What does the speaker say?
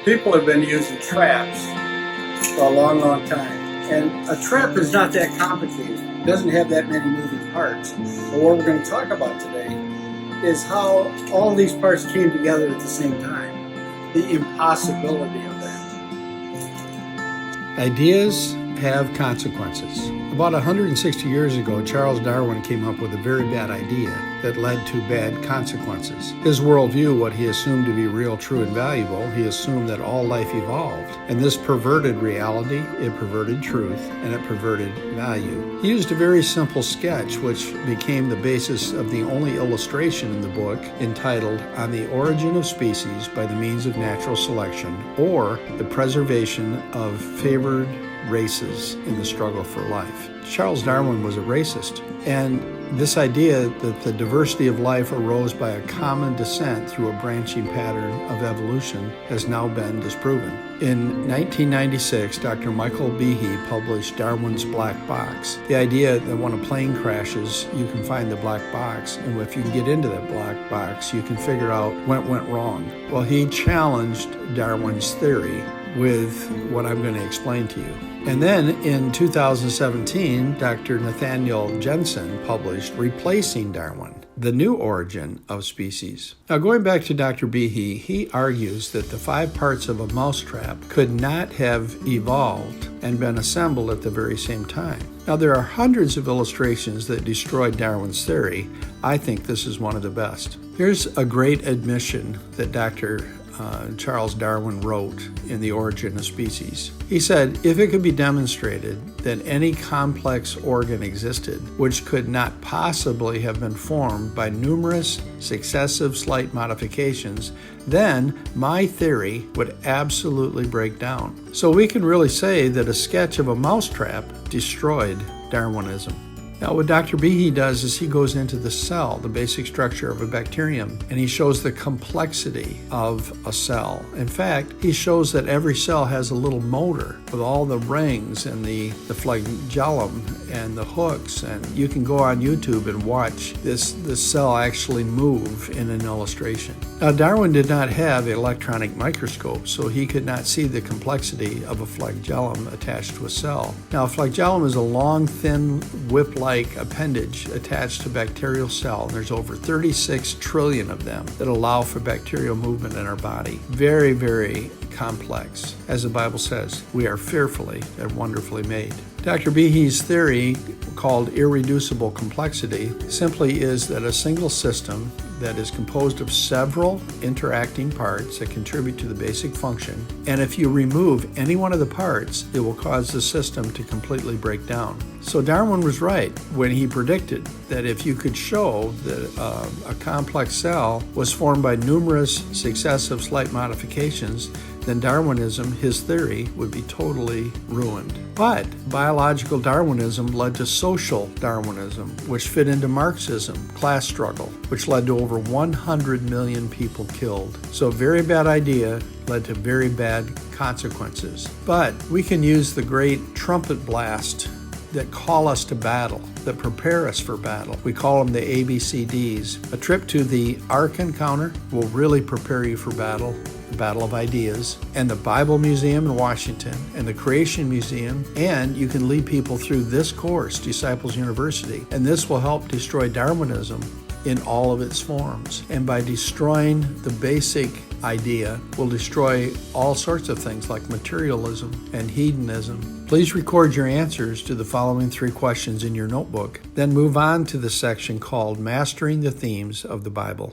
People have been using traps for a long, long time. And a trap is not that complicated. It doesn't have that many moving parts. But what we're going to talk about today is how all these parts came together at the same time. The impossibility of that. Ideas have consequences. About 160 years ago, Charles Darwin came up with a very bad idea that led to bad consequences. His worldview, what he assumed to be real, true, and valuable, he assumed that all life evolved. And this perverted reality, it perverted truth, and it perverted value. He used a very simple sketch, which became the basis of the only illustration in the book, entitled On the Origin of Species by the Means of Natural Selection, or the Preservation of Favored Races in the Struggle for Life. Charles Darwin was a racist, and this idea that the diversity of life arose by a common descent through a branching pattern of evolution has now been disproven. In 1996, Dr. Michael Behe published Darwin's Black Box. The idea that when a plane crashes, you can find the black box, and if you can get into that black box, you can figure out what went wrong. Well, he challenged Darwin's theory with what I'm going to explain to you. And then in 2017, Dr. Nathaniel Jensen published Replacing Darwin, The New Origin of Species. Now, going back to Dr. Behe, he argues that the 5 parts of a mousetrap could not have evolved and been assembled at the very same time. Now, there are hundreds of illustrations that destroy Darwin's theory. I think this is one of the best. Here's a great admission that Dr. Charles Darwin wrote in The Origin of Species. He said, if it could be demonstrated that any complex organ existed which could not possibly have been formed by numerous successive slight modifications, then my theory would absolutely break down. So we can really say that a sketch of a mousetrap destroyed Darwinism. Now, what Dr. Behe does is he goes into the cell, the basic structure of a bacterium, and he shows the complexity of a cell. In fact, he shows that every cell has a little motor with all the rings and the flagellum and the hooks, and you can go on YouTube and watch this cell actually move in an illustration. Now, Darwin did not have an electronic microscope, so he could not see the complexity of a flagellum attached to a cell. Now, a flagellum is a long, thin, whip-like appendage attached to a bacterial cell, and there's over 36 trillion of them that allow for bacterial movement in our body. Very, very complex. As the Bible says, we are fearfully and wonderfully made. Dr. Behe's theory, called irreducible complexity, simply is that a single system that is composed of several interacting parts that contribute to the basic function, and if you remove any one of the parts, it will cause the system to completely break down. So Darwin was right when he predicted that if you could show that a complex cell was formed by numerous successive slight modifications, then Darwinism, his theory, would be totally ruined. But biological Darwinism led to social Darwinism, which fit into Marxism, class struggle, which led to over 100 million people killed. So a very bad idea led to very bad consequences. But we can use the great trumpet blast that call us to battle, that prepare us for battle. We call them the ABCDs. A trip to the Ark Encounter will really prepare you for battle. The Battle of Ideas, and the Bible Museum in Washington, and the Creation Museum, and you can lead people through this course, Disciples University, and this will help destroy Darwinism in all of its forms. And by destroying the basic idea, will destroy all sorts of things like materialism and hedonism. Please record your answers to the following 3 questions in your notebook, then move on to the section called Mastering the Themes of the Bible.